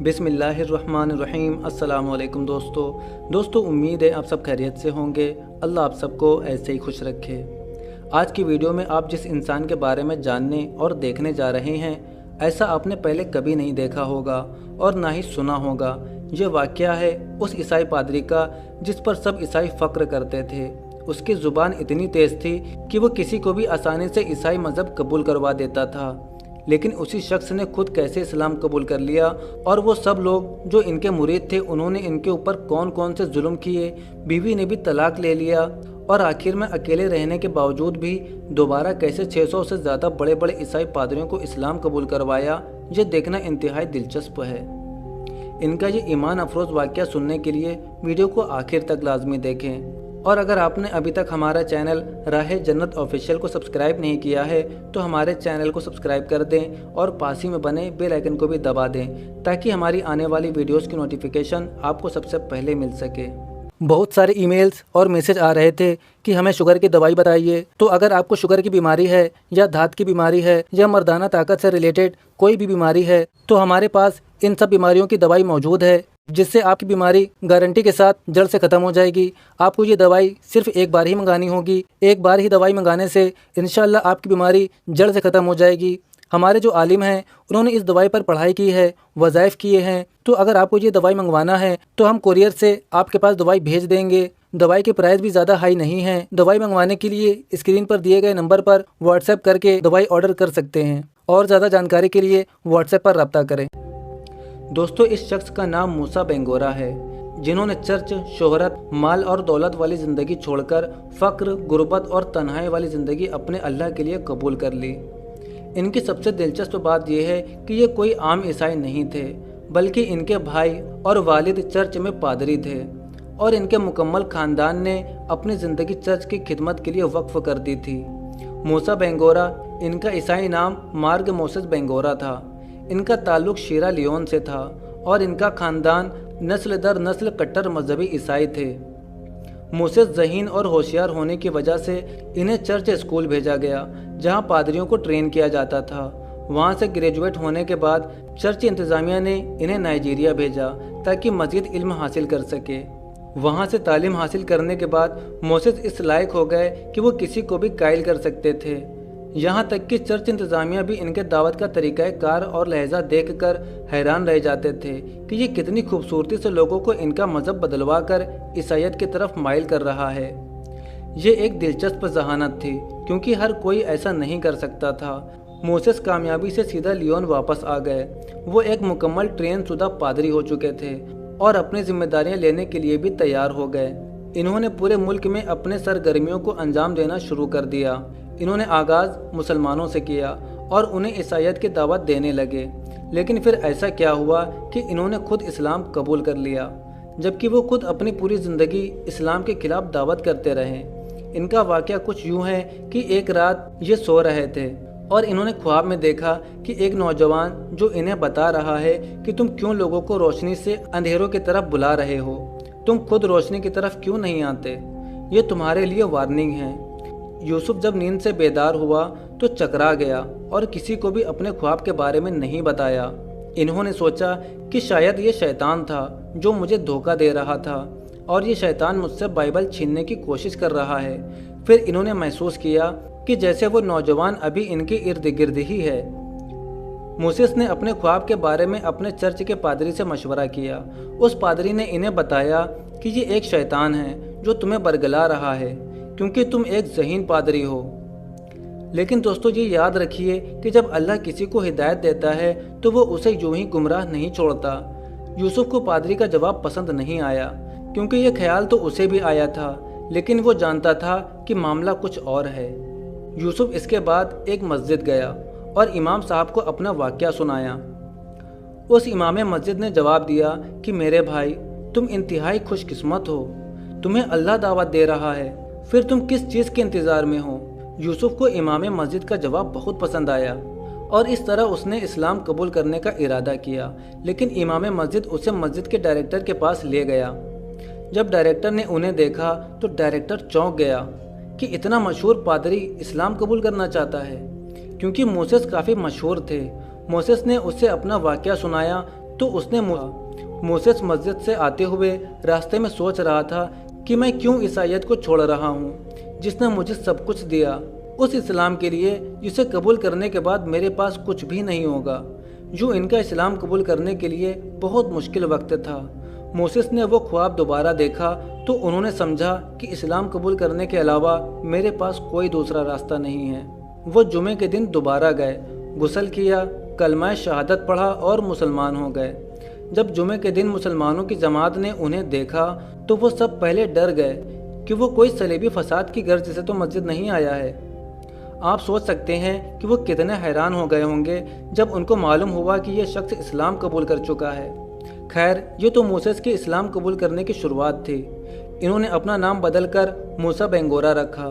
बिस्मिल्लाहिर्रहमानिर्रहीम। अस्सलाम वालेकुम दोस्तों उम्मीद है आप सब खैरियत से होंगे। अल्लाह आप सबको ऐसे ही खुश रखे। आज की वीडियो में आप जिस इंसान के बारे में जानने और देखने जा रहे हैं, ऐसा आपने पहले कभी नहीं देखा होगा और ना ही सुना होगा। ये वाक़या है उस ईसाई पादरी का जिस पर सब ईसाई फ़ख्र करते थे। उसकी ज़ुबान इतनी तेज़ थी कि वो किसी को भी आसानी से ईसाई मज़हब कबूल करवा देता था। लेकिन उसी शख्स ने खुद कैसे इस्लाम कबूल कर लिया और वो सब लोग जो इनके मुरीद थे उन्होंने इनके ऊपर कौन कौन से जुल्म किए, बीवी ने भी तलाक ले लिया और आखिर में अकेले रहने के बावजूद भी दोबारा कैसे 600 से ज़्यादा बड़े बड़े ईसाई पादरियों को इस्लाम कबूल करवाया, ये देखना इंतहाई दिलचस्प है। इनका ये ईमान अफरोज़ वाक़या सुनने के लिए वीडियो को आखिर तक लाजमी देखें। और अगर आपने अभी तक हमारा चैनल राह जन्नत ऑफिशियल को सब्सक्राइब नहीं किया है तो हमारे चैनल को सब्सक्राइब कर दें और पास ही में बने बेल आइकन को भी दबा दें ताकि हमारी आने वाली वीडियोस की नोटिफिकेशन आपको सबसे पहले मिल सके। बहुत सारे ईमेल्स और मैसेज आ रहे थे कि हमें शुगर की दवाई बताइए। तो अगर आपको शुगर की बीमारी है या धात की बीमारी है या मर्दाना ताकत से रिलेटेड कोई भी बीमारी है तो हमारे पास इन सब बीमारियों की दवाई मौजूद है, जिससे आपकी बीमारी गारंटी के साथ जड़ से ख़त्म हो जाएगी। आपको ये दवाई सिर्फ एक बार ही मंगानी होगी। एक बार ही दवाई मंगाने से इंशाल्लाह आपकी बीमारी जड़ से ख़त्म हो जाएगी। हमारे जो आलिम हैं उन्होंने इस दवाई पर पढ़ाई की है, वज़ाइफ किए हैं। तो अगर आपको ये दवाई मंगवाना है तो हम कोरियर से आपके पास दवाई भेज देंगे। दवाई के प्राइस भी ज़्यादा हाई नहीं हैं। दवाई मंगवाने के लिए स्क्रीन पर दिए गए नंबर पर व्हाट्सएप करके दवाई ऑर्डर कर सकते हैं और ज़्यादा जानकारी के लिए व्हाट्सएप पर रब्ता करें। दोस्तों, इस शख्स का नाम मूसा बेंगोरा है, जिन्होंने चर्च, शोहरत, माल और दौलत वाली ज़िंदगी छोड़कर फ़क्र, गुर्बत और तन्हाई वाली ज़िंदगी अपने अल्लाह के लिए कबूल कर ली। इनकी सबसे दिलचस्प बात यह है कि ये कोई आम ईसाई नहीं थे, बल्कि इनके भाई और वालिद चर्च में पादरी थे और इनके मुकम्मल ख़ानदान ने अपनी ज़िंदगी चर्च की खिदमत के लिए वक्फ कर दी थी। मूसा बेंगोरा, इनका ईसाई नाम मार्ग मोसेस बेंगोरा था। इनका ताल्लुक़ शीरा लियोन से था और इनका ख़ानदान नस्ल दर नस्ल कट्टर मजहबी ईसाई थे। मोसेस ज़हीन और होशियार होने की वजह से इन्हें चर्च स्कूल भेजा गया, जहां पादरियों को ट्रेन किया जाता था। वहां से ग्रेजुएट होने के बाद चर्च इंतज़ामिया ने इन्हें नाइजीरिया भेजा ताकि मज़ीद इल्म हासिल कर सके। वहां से तालीम हासिल करने के बाद मोसेस इस लायक हो गए कि वो किसी को भी कायल कर सकते थे। यहाँ तक कि चर्च इंतज़ामिया भी इनके दावत का तरीक़ाकार और लहजा देखकर हैरान रह जाते थे कि ये कितनी खूबसूरती से लोगों को इनका मज़हब बदलवा कर ईसाईयत की तरफ माइल कर रहा है। ये एक दिलचस्प जहानत थी क्योंकि हर कोई ऐसा नहीं कर सकता था। मोसेस कामयाबी से सीधा लियोन वापस आ गए। वो एक मुकम्मल ट्रेन शुदा पादरी हो चुके थे और अपनी जिम्मेदारियाँ लेने के लिए भी तैयार हो गए। इन्होंने पूरे मुल्क में अपने सरगर्मियों को अंजाम देना शुरू कर दिया। इन्होंने आगाज़ मुसलमानों से किया और उन्हें ईसाईयत की दावत देने लगे। लेकिन फिर ऐसा क्या हुआ कि इन्होंने खुद इस्लाम कबूल कर लिया, जबकि वो खुद अपनी पूरी ज़िंदगी इस्लाम के खिलाफ दावत करते रहे। इनका वाक़या कुछ यूँ है कि एक रात ये सो रहे थे और इन्होंने ख्वाब में देखा कि एक नौजवान जो इन्हें बता रहा है कि तुम क्यों लोगों को रोशनी से अंधेरों की तरफ बुला रहे हो, तुम खुद रोशनी की तरफ क्यों नहीं आते, ये तुम्हारे लिए वार्निंग है। यूसुफ जब नींद से बेदार हुआ तो चकरा गया और किसी को भी अपने ख्वाब के बारे में नहीं बताया। इन्होंने सोचा कि शायद ये शैतान था जो मुझे धोखा दे रहा था और ये शैतान मुझसे बाइबल छीनने की कोशिश कर रहा है। फिर इन्होंने महसूस किया कि जैसे वो नौजवान अभी इनके इर्द गिर्द ही है। मोसेस ने अपने ख्वाब के बारे में अपने चर्च के पादरी से मशवरा किया। उस पादरी ने इन्हें बताया कि ये एक शैतान है जो तुम्हें बरगला रहा है क्योंकि तुम एक ज़हीन पादरी हो। लेकिन दोस्तों, ये याद रखिए कि जब अल्लाह किसी को हिदायत देता है तो वो उसे यूं ही गुमराह नहीं छोड़ता। यूसुफ को पादरी का जवाब पसंद नहीं आया क्योंकि ये ख्याल तो उसे भी आया था, लेकिन वो जानता था कि मामला कुछ और है। यूसुफ इसके बाद एक मस्जिद गया और इमाम साहब को अपना वाक़या सुनाया। उस इमाम मस्जिद ने जवाब दिया कि मेरे भाई, तुम इंतहाई खुशकिस्मत हो, तुम्हें अल्लाह दावत दे रहा है, फिर तुम किस चीज़ के इंतज़ार में हो। यूसुफ को इमाम मस्जिद का जवाब बहुत पसंद आया और इस तरह उसने इस्लाम कबूल करने का इरादा किया। लेकिन इमाम मस्जिद उसे मस्जिद के डायरेक्टर के पास ले गया। जब डायरेक्टर ने उन्हें देखा तो डायरेक्टर चौंक गया कि इतना मशहूर पादरी इस्लाम कबूल करना चाहता है, क्योंकि मोसेस काफ़ी मशहूर थे। मोसेस ने उससे अपना वाक़या सुनाया तो उसने मोसेस मस्जिद से आते हुए रास्ते में सोच रहा था कि मैं क्यों ईसाईयत को छोड़ रहा हूँ, जिसने मुझे सब कुछ दिया, उस इस्लाम के लिए जिसे कबूल करने के बाद मेरे पास कुछ भी नहीं होगा। जो इनका इस्लाम कबूल करने के लिए बहुत मुश्किल वक्त था। मोसेस ने वो ख्वाब दोबारा देखा तो उन्होंने समझा कि इस्लाम कबूल करने के अलावा मेरे पास कोई दूसरा रास्ता नहीं है। वो जुमे के दिन दोबारा गए, गुस्ल किया, कलमा शहादत पढ़ा और मुसलमान हो गए। जब जुमे के दिन मुसलमानों की जमात ने उन्हें देखा तो वो सब पहले डर गए कि वो कोई सलेबी फसाद की गर्ज से तो मस्जिद नहीं आया है। आप सोच सकते हैं कि वो कितने हैरान हो गए होंगे जब उनको मालूम हुआ कि ये शख्स इस्लाम कबूल कर चुका है। खैर, ये तो मूसेस के इस्लाम कबूल करने की शुरुआत थी। इन्होंने अपना नाम बदलकर मूसा बेंगोरा रखा।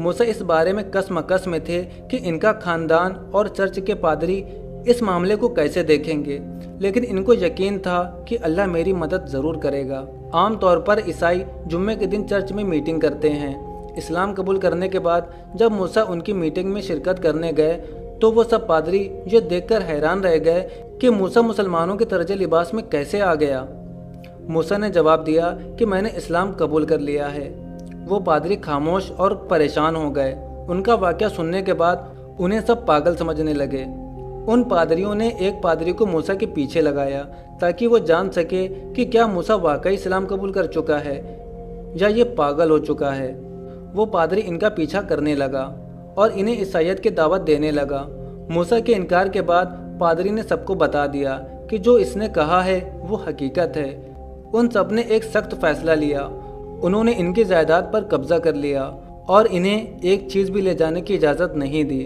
मूसा इस बारे में कसमकस में थे कि इनका खानदान और चर्च के पादरी इस मामले को कैसे देखेंगे, लेकिन इनको यकीन था कि अल्लाह मेरी मदद ज़रूर करेगा। आम तौर पर ईसाई जुम्मे के दिन चर्च में मीटिंग करते हैं। इस्लाम कबूल करने के बाद जब मूसा उनकी मीटिंग में शिरकत करने गए तो वो सब पादरी ये देखकर हैरान रह गए कि मूसा मुसलमानों के तर्ज लिबास में कैसे आ गया। मूसा ने जवाब दिया कि मैंने इस्लाम कबूल कर लिया है। वो पादरी खामोश और परेशान हो गए। उनका वाक़या सुनने के बाद उन्हें सब पागल समझने लगे। उन पादरियों ने एक पादरी को मूसा के पीछे लगाया ताकि वो जान सके कि क्या मूसा वाकई इस्लाम कबूल कर चुका है या ये पागल हो चुका है। वो पादरी इनका पीछा करने लगा और इन्हें ईसाईयत की दावत देने लगा। मूसा के इनकार के बाद पादरी ने सबको बता दिया कि जो इसने कहा है वो हकीकत है। उन सब ने एक सख्त फैसला लिया। उन्होंने इनकी जायदाद पर कब्जा कर लिया और इन्हें एक चीज़ भी ले जाने की इजाज़त नहीं दी।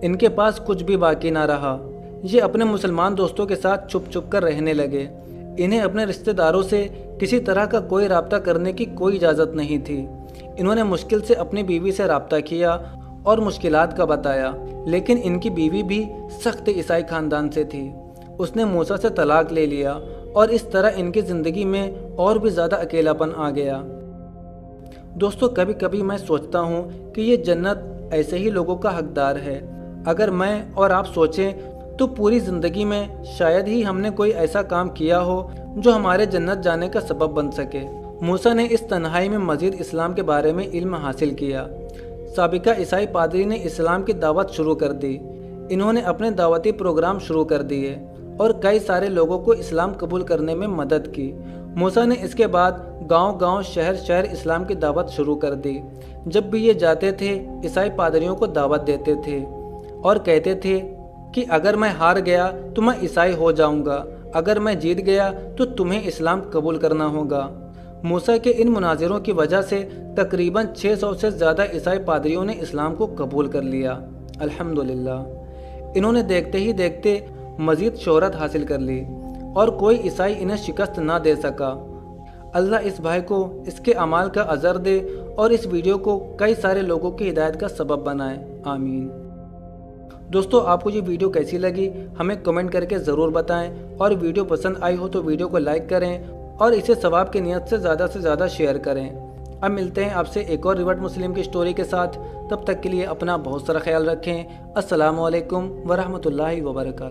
इनके पास कुछ भी बाकी ना रहा। ये अपने मुसलमान दोस्तों के साथ छुप छुप कर रहने लगे। इन्हें अपने रिश्तेदारों से किसी तरह का कोई राब्ता करने की कोई इजाज़त नहीं थी। इन्होंने मुश्किल से अपनी बीवी से राब्ता किया और मुश्किलात का बताया, लेकिन इनकी बीवी भी सख्त ईसाई खानदान से थी। उसने मूसा से तलाक ले लिया और इस तरह इनकी ज़िंदगी में और भी ज़्यादा अकेलापन आ गया। दोस्तों, कभी कभी मैं सोचता हूँ कि ये जन्नत ऐसे ही लोगों का हकदार है। अगर मैं और आप सोचें तो पूरी ज़िंदगी में शायद ही हमने कोई ऐसा काम किया हो जो हमारे जन्नत जाने का सबब बन सके। मूसा ने इस तन्हाई में मज़ीद इस्लाम के बारे में इल्म हासिल किया। साबिका ईसाई पादरी ने इस्लाम की दावत शुरू कर दी। इन्होंने अपने दावती प्रोग्राम शुरू कर दिए और कई सारे लोगों को इस्लाम कबूल करने में मदद की। मूसा ने इसके बाद गांव-गांव, शहर-शहर इस्लाम की दावत शुरू कर दी। जब भी ये जाते थे ईसाई पादरियों को दावत देते थे और कहते थे कि अगर मैं हार गया तो मैं ईसाई हो जाऊंगा, अगर मैं जीत गया तो तुम्हें इस्लाम कबूल करना होगा। मूसा के इन मुनाजिरों की वजह से तकरीबन 600 से ज़्यादा ईसाई पादरियों ने इस्लाम को कबूल कर लिया। अल्हम्दुलिल्लाह। इन्होंने देखते ही देखते मज़ीद शोहरत हासिल कर ली और कोई ईसाई इन्हें शिकस्त ना दे सका। अल्लाह इस भाई को इसके अमाल का अज़र दे और इस वीडियो को कई सारे लोगों की हिदायत का सबब बनाए। आमीन। दोस्तों, आपको ये वीडियो कैसी लगी हमें कमेंट करके ज़रूर बताएं और वीडियो पसंद आई हो तो वीडियो को लाइक करें और इसे सवाब की नियत से ज़्यादा शेयर करें। अब मिलते हैं आपसे एक और रिवर्ट मुस्लिम की स्टोरी के साथ। तब तक के लिए अपना बहुत सारा ख्याल रखें। अस्सलामु अलैकुम वरहमतुल्लाहि वबरकातुहू।